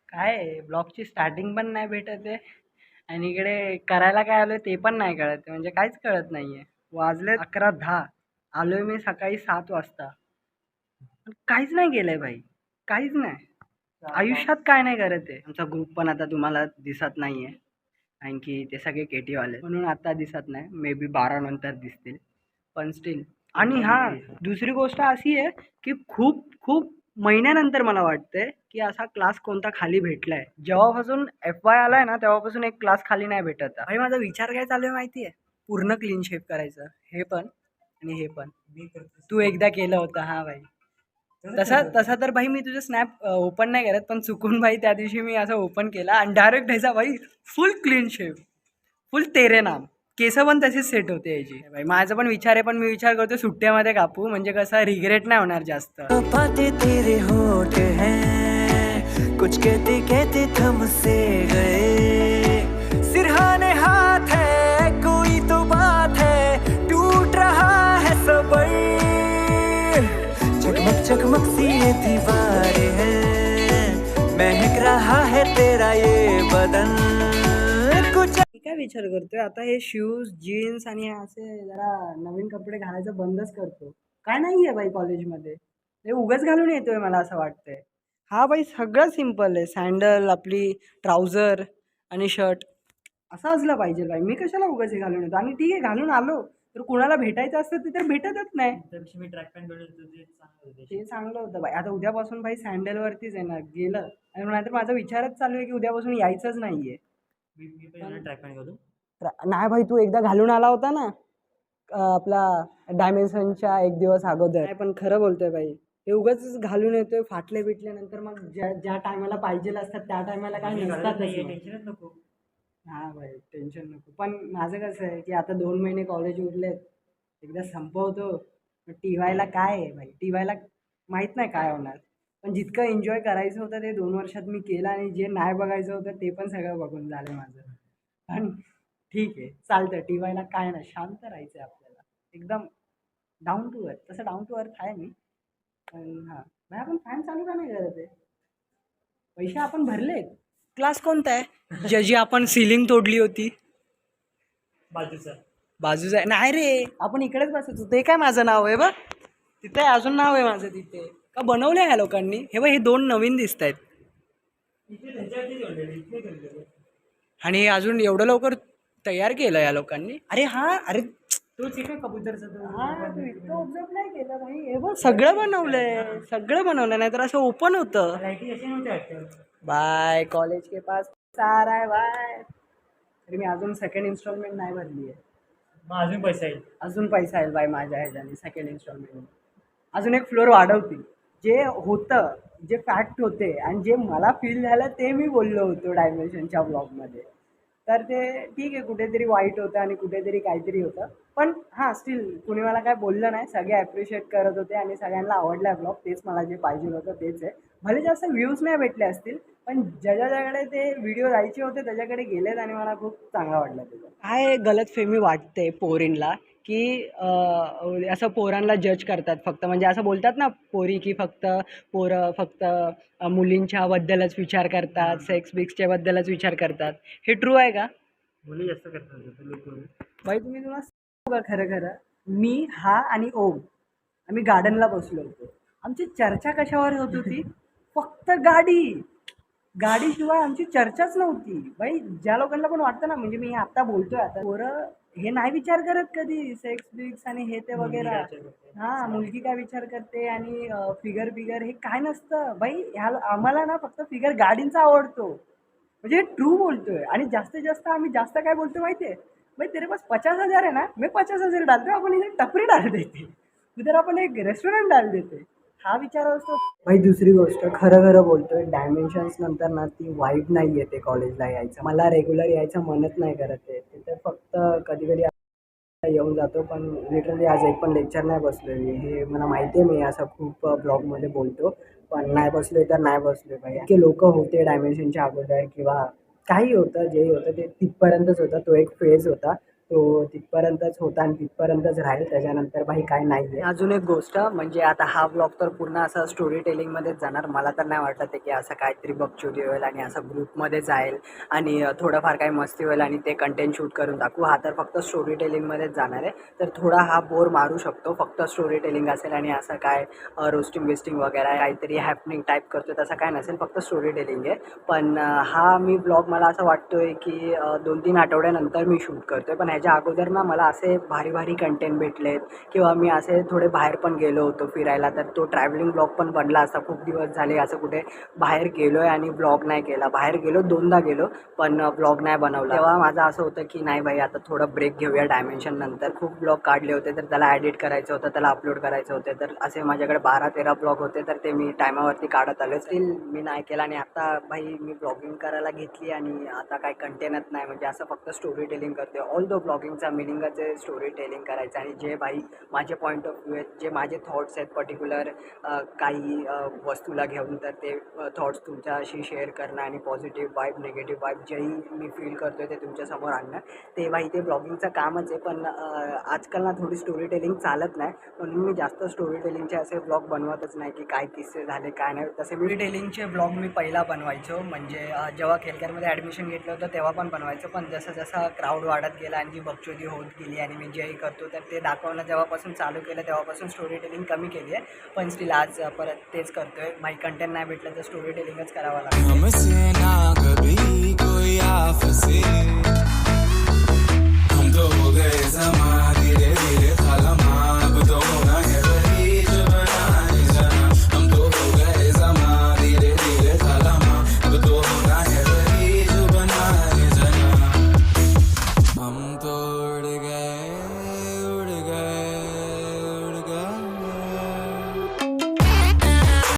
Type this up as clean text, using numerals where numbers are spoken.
काय ब्लॉगची स्टार्टिंग पण नाही भेटत आहे आणि इकडे करायला काय आलोय ते पण नाही कळत आहे. म्हणजे काहीच कळत नाहीये. वाजले 11:10. आलोय मी सकाळी 7 वाजता. पण काहीच नाही केलंय भाई. काहीच नाही. आयुष्यात काय नाही करत आहे. आमचा ग्रुप पण आता तुम्हाला दिसत नाहीये. कारण की ते सगळे केटी वाले म्हणून आता दिसत नाही. मे बी 12 नंतर दिसतील. पण स्टील. आणि हा दुसरी गोष्ट अशी आहे की खूप खूप महिन्यानंतर मला वाटतंय की असा क्लास कोणता खाली भेटलाय. जेव्हापासून FY आलाय ना तेव्हापासून एक क्लास खाली नाही भेटत. भाई माझा विचार काय चालू आहे माहिती आहे? पूर्ण क्लीन शेप करायचं. हे पण आणि हे पण. तू एकदा केलं होतं हा भाई. तसा तसा तर भाई मी तुझं स्नॅप ओपन नाही करत पण चुकून भाई त्या दिवशी मी असं ओपन केला आणि डायरेक्ट ह्याचा भाई फुल क्लीन शेप. फुल तेरे नाम. केस पण तशीच सेट होते याची भाई. माझा पण विचार आहे पण मी विचार करतो सुट्ट्यामध्ये कापू म्हणजे कसं रिग्रेट नाही होणार जास्त. बातें तेरे होठ हैं कुछ कहते कहते थम से गए सिरहाने हाथ है कोई तो बात है टूट रहा है सबर चकमक चकमक सी ये दीवारें हैं महक रहा है तेरा ये बदन कुछ मी काय विचार करतोय आता हे शूज जीन्स आणि हे असे जरा नवीन कपडे घालायचं बंदच करतो. काय नाहीये बाई कॉलेजमध्ये. हे उगाच घालून येतोय मला असं वाटतंय. हा बाई सगळं सिम्पल आहे. सँडल आपली ट्राउझर आणि शर्ट असं असलं पाहिजे बाई. मी कशाला उगाच हे घालून येतो आणि ठीक आहे घालून आलो तर कुणाला भेटायचं असतं ते तर भेटतच नाही. त्यापेक्षा मी ट्रॅक पॅन्ट घालून येतो ते चांगलं होतं. ते चांगलं होतं बाई. आता उद्यापासून भाई सँडलवरतीच येणार गेलं आणि नाहीतर माझा विचारच चालू आहे की उद्यापासून यायचंच नाहीये. मी पण येणार ट्रॅक पॅन्ट घालून. नाही भाई तू एकदा घालून आला होता ना आपला डायमेन्शनच्या एक दिवस अगोदर. नाही पण खरं बोलतोय भाई. हे उगाच घालून येतोय फाटले बिटले नंतर मग ज्या ज्या टायमाला पाहिजे असतात त्या टायमाला काय नसतात. टेन्शनच नको. हा भाई टेन्शन नको. पण माझं कसं आहे की आता 2 महिने कॉलेज उरलेत. एकदा संपवतो. टीवायला काय आहे भाई. टीवायला माहित नाही काय होणार. पण जितकं एन्जॉय करायचं होतं ते 2 वर्षात मी केलं आणि जे नाही बघायचं होतं ते पण सगळं बघून झालं माझं. पण ठीक आहे चालतं. टीवायला काय नाही शांत राहायचं आपल्याला. एकदम डाऊन टू अर्थ. तसं डाऊन टू अर्थ आहे मी. पण हां भाई आपण फॅन चालू का नाही करत आहे? पैसे आपण भरलेत. क्लास कोणता आहे ज्याची आपण सिलिंग तोडली होती? बाजूचा. बाजूचा नाही रे. आपण इकडेच बसत होतो. ते काय माझं नाव आहे बघ तिथे. अजून नाव आहे माझं तिथे. का बनवलं ह्या लोकांनी? हे बघ हे 2 नवीन दिसत आहेत इथे त्यांच्यावरती जोडलेलं इथे जोडलेलं. आणि अजून एवढं लवकर तयार केलं या लोकांनी. अरे हा अरे तोच इकडे कबूतरचा तो. हा तू इतकं ऑब्झर्व नाही केलं भाई. हे बघ सगळं बनवलंय. सगळं बनवलं नाही तर असं ओपन होतं. लाईटी अशी नव्हती वाटतं. बाय कॉलेज के पास सारा आहे बाय. तरी मी अजून सेकंड इन्स्टॉलमेंट नाही भरली आहे. मग अजून पैसा येईल. अजून पैसा येईल बाई माझ्या ह्याच्याने सेकंड इन्स्टॉलमेंट. अजून एक फ्लोअर वाढवतील. जे होतं जे फॅक्ट होते आणि जे मला फील झालं ते मी बोललो होतो डायमेन्शनच्या ब्लॉगमध्ये. तर ते ठीक आहे कुठेतरी वाईट होतं आणि कुठेतरी काहीतरी होतं. पण हां स्टील कुणी मला काय बोललं नाही. सगळे ॲप्रिशिएट करत होते आणि सगळ्यांना आवडला ब्लॉग. तेच मला जे पाहिजे होतं तेच आहे. भले जास्त व्ह्यूज नाही भेटले असतील पण ज्याच्याकडे ते व्हिडिओ जायचे होते त्याच्याकडे गेलेत आणि मला खूप चांगला वाटला त्याचा. काय गलतफहमी वाटते पोरींला की असं पोरांना जज करतात फक्त. म्हणजे असं बोलतात ना पोरी की फक्त पोरं फक्त मुलींच्या बद्दलच विचार करतात. सेक्स बिक्सच्या बद्दलच विचार करतात. हे ट्रू आहे का? मुली जास्त करतात. भाई तुम्ही तुला सांगू का खरं खरं. मी हा आणि ओम आम्ही गार्डनला बसलो होतो. आमची चर्चा कशावर होत होती? फक्त गाडी. गाडीशिवाय आमची चर्चाच नव्हती. भाई ज्या लोकांना पण वाटतं ना म्हणजे मी आता बोलतोय आता पोरं हे नाही विचार करत कधी सेक्स बिक्स आणि हे ते वगैरे. हां मुलगी काय विचार करते आणि फिगर बिगर हे काय नसतं भाई. ह्या आम्हाला ना फक्त फिगर गाडींचा आवडतो. म्हणजे ट्रू बोलतोय. आणि जास्तीत जास्त आम्ही जास्त काय बोलतो माहिती आहे? भाई तेरे पास 50,000 है ना मैं 50,000 डालते आपण इथे टपरी डाल देते. उधर आपण एक रेस्टॉरंट डाल देते. हा विचार असतो भाई. दुसरी गोष्ट खरं खरं बोलतोय डायमेन्शन्स नंतर ना ती वाईट नाही येते कॉलेजला यायचं. मला रेग्युलर यायचं मनच नाही करत आहे. तिथे फक्त कधी कधी येऊन जातो. पण लिटरली आज एक पण लेक्चर नाही बसलो आहे मी. हे मला माहिती आहे मी असं खूप ब्लॉगमध्ये बोलतो पण नाही बसलो तर नाही बसलो भाई. इतके लोक होते डायमेन्शनच्या अगोदर किंवा काही होतं जे होतं ते तिथपर्यंतच होतं. तो एक फेज होता. तो तिथपर्यंतच होता आणि तिथपर्यंतच राहील. त्याच्यानंतर भाई काय नाही आहे. अजून एक गोष्ट म्हणजे आता हा ब्लॉग तर पूर्ण असं स्टोरी टेलिंगमध्येच जाणार. मला तर नाही वाटत आहे की असं काहीतरी बकचोदी होईल आणि असं ग्रुपमध्ये जाईल आणि थोडंफार काही मस्ती होईल आणि ते कंटेंट शूट करून टाकू. हा तर फक्त स्टोरी टेलिंगमध्येच जाणार आहे. तर थोडा हा बोर मारू शकतो. फक्त स्टोरी टेलिंग असेल आणि असं काय रोस्टिंग बिस्टिंग वगैरे काहीतरी हॅपनिंग टाईप करतो तसं काय नसेल. फक्त स्टोरी टेलिंग आहे. पण हा मी ब्लॉग मला असं वाटतोय की 2-3 आठवड्यानंतर मी शूट करतोय. पण ह्याच्या अगोदर ना मला असे भारी भारी कंटेंट भेटलेत किंवा मी असे थोडे बाहेर पण गेलो होतो फिरायला. तर तो ट्रॅव्हलिंग ब्लॉग पण बनला असता. खूप दिवस झाले असं कुठे बाहेर गेलो आहे आणि ब्लॉग नाही केला. बाहेर गेलो 2दा गेलो पण ब्लॉग नाही बनवला. तेव्हा माझं असं होतं की नाही भाई आता थोडं ब्रेक घेऊया डायमेन्शन नंतर. खूप ब्लॉग काढले होते तर त्याला ॲडिट करायचं होतं, त्याला अपलोड करायचं होते. तर असे माझ्याकडे 12-13 ब्लॉग होते तर ते मी टायमावरती काढत आलो. स्टील मी नाही केला आणि आता भाई मी ब्लॉगिंग करायला घेतली आणि आता काय कंटेनच नाही. म्हणजे असं फक्त स्टोरी टेलिंग करते. ऑल द ब्लॉगिंगचा मिनिंगच आहे स्टोरी टेलिंग करायचं आणि जे भाई माझे पॉईंट ऑफ व्ह्यू आहेत, जे माझे थॉट्स आहेत पर्टिक्युलर काही वस्तूला घेऊन तर ते थॉट्स तुमच्याशी शेअर करणं आणि पॉझिटिव्ह वाईब निगेटिव्ह वाईब जेही मी फील करतो आहे ते तुमच्यासमोर आणणं ते भाई ते ब्लॉगिंगचं कामच आहे. पण आजकाल ना थोडी स्टोरी टेलिंग चालत नाही म्हणून मी जास्त स्टोरी टेलिंगचे असे ब्लॉग बनवतच नाही की काय किस्से झाले काय नाही. तसे स्टोरी टेलिंगचे ब्लॉग मी पहिला बनवायचो म्हणजे जेव्हा केलकरमध्ये ॲडमिशन घेतलं होतं तेव्हा पण बनवायचो. पण जसं जसं क्राऊड वाढत गेला आणि जी बकचोदी होत गेली आणि मी जेही करतो तर ते दाखवणं जेव्हापासून चालू केलं तेव्हापासून स्टोरी टेलिंग कमी केली आहे. पण स्टील आज परत तेच करतोय. भाई कंटेंट नाही भेटलं तर स्टोरी टेलिंगच करावं लागतं. हमसे ना कभी कोई आफत से हम तो हो गए जमाने